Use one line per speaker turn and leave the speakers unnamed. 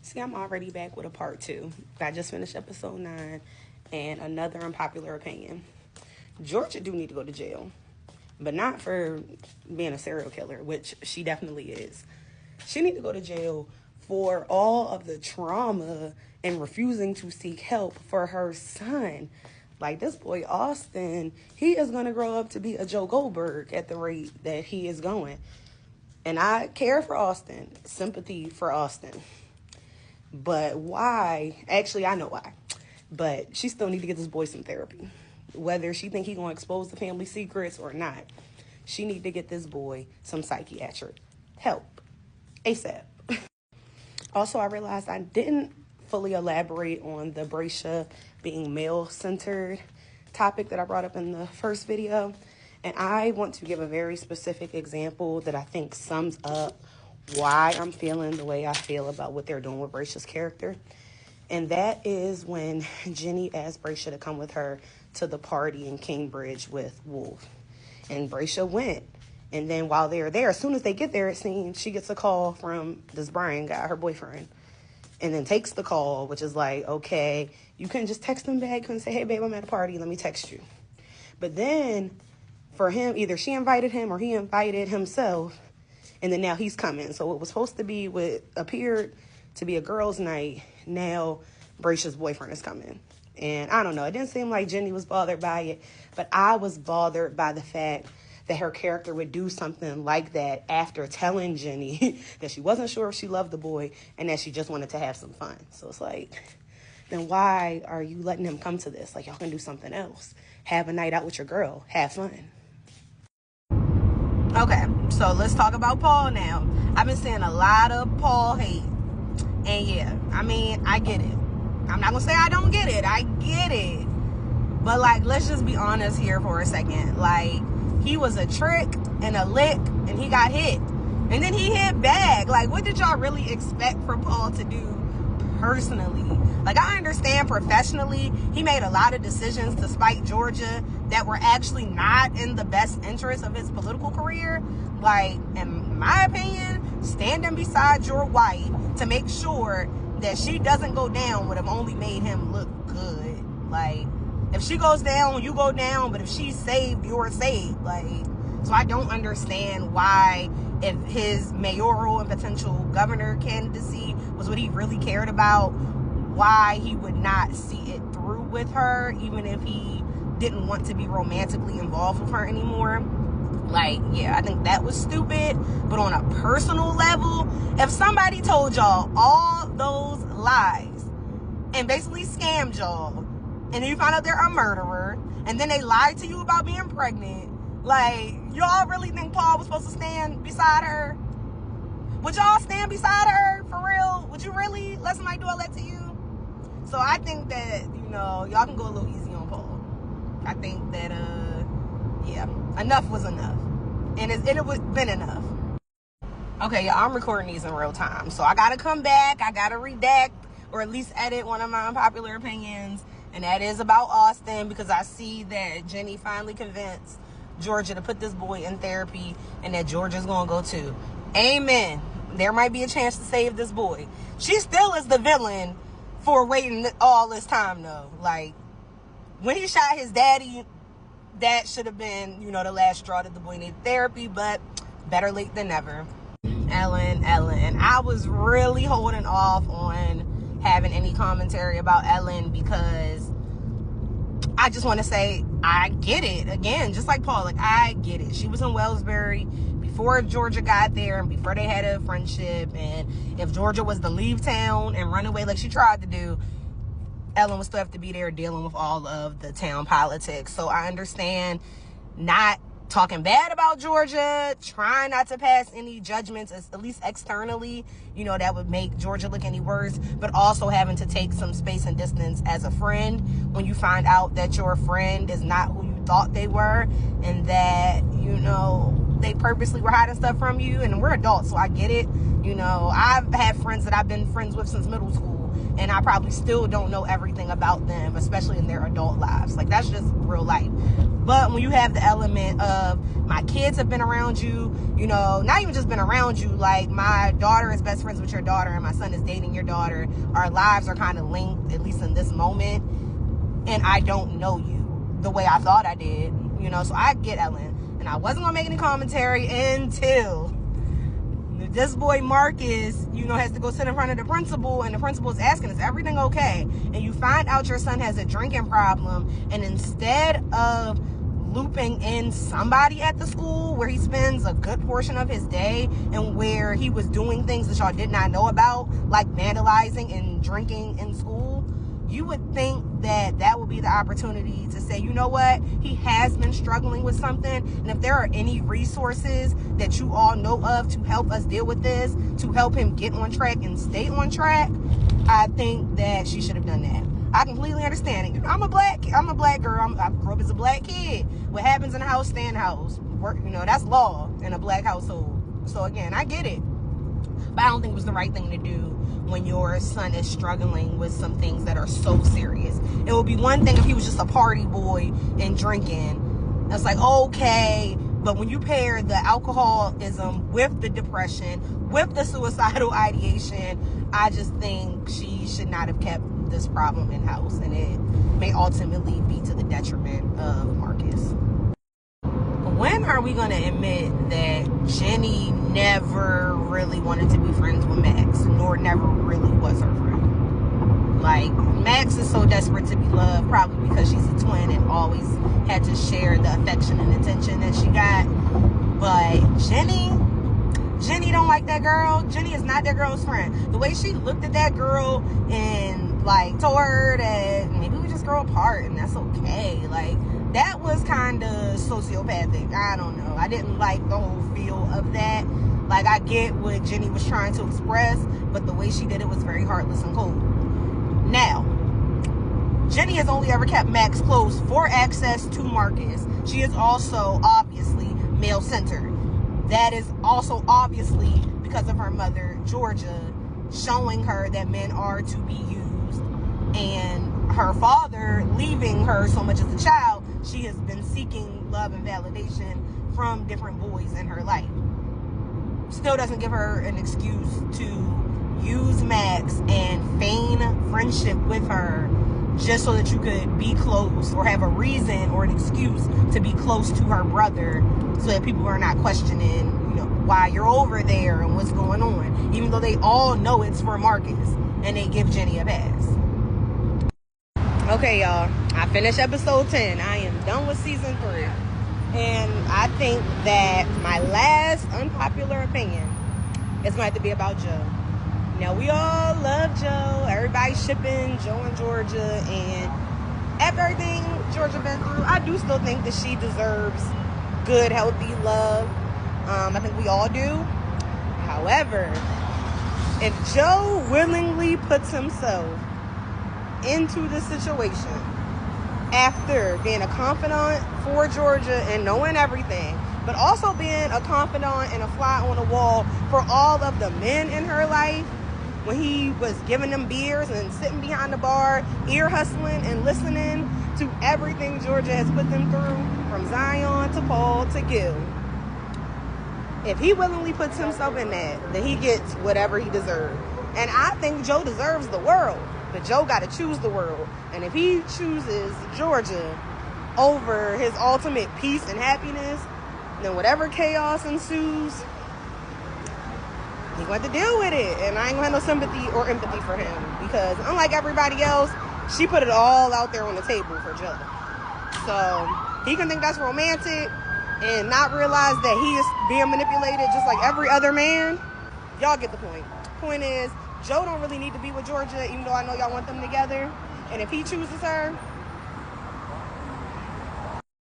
See, I'm already back with a part 2. I just finished episode 9 and another unpopular opinion. Georgia do need to go to jail, but not for being a serial killer, which she definitely is. She need to go to jail for all of the trauma and refusing to seek help for her son. Like, this boy, Austin, he is going to grow up to be a Joe Goldberg at the rate that he is going. And I care for Austin, sympathy for Austin. But why? Actually, I know why. But she still need to get this boy some therapy. Whether she think he gonna expose the family secrets or not, she need to get this boy some psychiatric help ASAP. Also, I realized I didn't fully elaborate on the Bracia being male-centered topic that I brought up in the first video. And I want to give a very specific example that I think sums up why I'm feeling the way I feel about what they're doing with Bracia's character. And that is when Ginny asked Bracia to come with her to the party in Cambridge with Wolf. And Bracia went. And then while they're there, as soon as they get there, it seems she gets a call from this Brian guy, her boyfriend. And then takes the call, which is like, okay, you couldn't just text him back and say, hey, babe, I'm at a party. Let me text you. But then for him, either she invited him or he invited himself. And then now he's coming. So it was supposed to be what appeared to be a girls' night. Now Bracia's boyfriend is coming. And I don't know. It didn't seem like Ginny was bothered by it. But I was bothered by the fact that her character would do something like that after telling Ginny that she wasn't sure if she loved the boy and that she just wanted to have some fun. So it's like, then why are you letting him come to this? Like, y'all can do something else. Have a night out with your girl. Have fun. Okay, so let's talk about Paul now. I've been seeing a lot of Paul hate. And yeah, I mean, I get it. I'm not going to say I don't get it. I get it. But, like, let's just be honest here for a second. Like, he was a trick and a lick, and he got hit. And then he hit back. Like, what did y'all really expect for Paul to do personally? Like, I understand professionally, he made a lot of decisions to spite Georgia that were actually not in the best interest of his political career. Like, in my opinion, standing beside your wife to make sure that she doesn't go down would have only made him look good. Like, if she goes down, you go down, but if she's saved, you're saved. Like, so I don't understand why, if his mayoral and potential governor candidacy was what he really cared about, why he would not see it through with her, even if he didn't want to be romantically involved with her anymore. Like, yeah, I think that was stupid. But on a personal level, if somebody told y'all all those lies and basically scammed y'all, and then you find out they're a murderer, and then they lied to you about being pregnant, like, y'all really think Paul was supposed to stand beside her? Would y'all stand beside her for real? Would you really let somebody do all that to you? So I think that, you know, y'all can go a little easy on Paul. I think that, yeah, enough was enough. And it was been enough. Okay, y'all, I'm recording these in real time. So I got to come back. I got to redact or at least edit one of my unpopular opinions. And that is about Austin, because I see that Ginny finally convinced Georgia to put this boy in therapy and that Georgia's going to go too. Amen. There might be a chance to save this boy. She still is the villain for waiting all this time, though. Like, when he shot his daddy, that should have been, you know, the last straw that the boy needed therapy, but better late than never. Ellen. I was really holding off on having any commentary about Ellen because I just want to say I get it. Again, just like Paul, like, I get it. She was in Wellsbury before Georgia got there and before they had a friendship, and if Georgia was to leave town and run away like she tried to do, Ellen would still have to be there dealing with all of the town politics. So I understand not talking bad about Georgia, trying not to pass any judgments, at least externally, you know, that would make Georgia look any worse, but also having to take some space and distance as a friend when you find out that your friend is not who you thought they were, and that, you know, they purposely were hiding stuff from you. And we're adults, so I get it. You know, I've had friends that I've been friends with since middle school, and I probably still don't know everything about them, especially in their adult lives. Like, that's just real life. But when you have the element of my kids have been around you, you know, not even just been around you, like my daughter is best friends with your daughter and my son is dating your daughter. Our lives are kind of linked, at least in this moment. And I don't know you the way I thought I did, you know, so I get Ellen. And I wasn't going to make any commentary until this boy Marcus, you know, has to go sit in front of the principal, and the principal is asking, is everything okay? And you find out your son has a drinking problem, and instead of looping in somebody at the school where he spends a good portion of his day and where he was doing things that y'all did not know about, like vandalizing and drinking in school, you would think that that would be the opportunity to say, you know what, he has been struggling with something, and if there are any resources that you all know of to help us deal with this, to help him get on track and stay on track, I think that she should have done that. I completely understand it. I'm a black girl. I grew up as a black kid. What happens in the house, stay in the house. You know, that's law in a black household. So again, I get it. But I don't think it was the right thing to do when your son is struggling with some things that are so serious. It would be one thing if he was just a party boy and drinking. It's like, okay. But when you pair the alcoholism with the depression, with the suicidal ideation, I just think she should not have kept this problem in-house. And it may ultimately be to the detriment of Marcus. When are we going to admit that Ginny never really wanted to be friends with Max, nor never really was her friend? Like, Max is so desperate to be loved, probably because she's a twin and always had to share the affection and attention that she got. But Ginny don't like that girl. Ginny is not that girl's friend. The way she looked at that girl and, like, told her that maybe we just grow apart and that's okay. Like, that was kind of sociopathic. I don't know. I didn't like the whole feel of that. Like, I get what Ginny was trying to express, but the way she did it was very heartless and cold. Now, Ginny has only ever kept Max close for access to Marcus. She is also obviously male-centered. That is also obviously because of her mother, Georgia, showing her that men are to be used. And her father leaving her so much as a child, she has been seeking love and validation from different boys in her life. Still doesn't give her an excuse to use Max and feign friendship with her just so that you could be close or have a reason or an excuse to be close to her brother, so that people are not questioning, you know, why you're over there and what's going on, even though they all know it's for Marcus and they give Ginny a pass. Okay, y'all, I finished episode 10. I am done with season 3. And I think that my last unpopular opinion is going to have to be about Joe. Now, we all love Joe. Everybody's shipping Joe and Georgia. And after everything Georgia been through, I do still think that she deserves good, healthy love. I think we all do. However, if Joe willingly puts himself into the situation after being a confidant for Georgia and knowing everything, but also being a confidant and a fly on the wall for all of the men in her life, when he was giving them beers and sitting behind the bar, ear hustling and listening to everything Georgia has put them through, from Zion to Paul to Gil. If he willingly puts himself in that, then he gets whatever he deserves. And I think Joe deserves the world, but Joe got to choose the world. And if he chooses Georgia over his ultimate peace and happiness, then whatever chaos ensues, he's going to deal with it. And I ain't going to have no sympathy or empathy for him, because unlike everybody else, she put it all out there on the table for Joe. So he can think that's romantic and not realize that he is being manipulated just like every other man. Y'all get the point. Point is, Joe don't really need to be with Georgia, even though I know y'all want them together. And if he chooses her,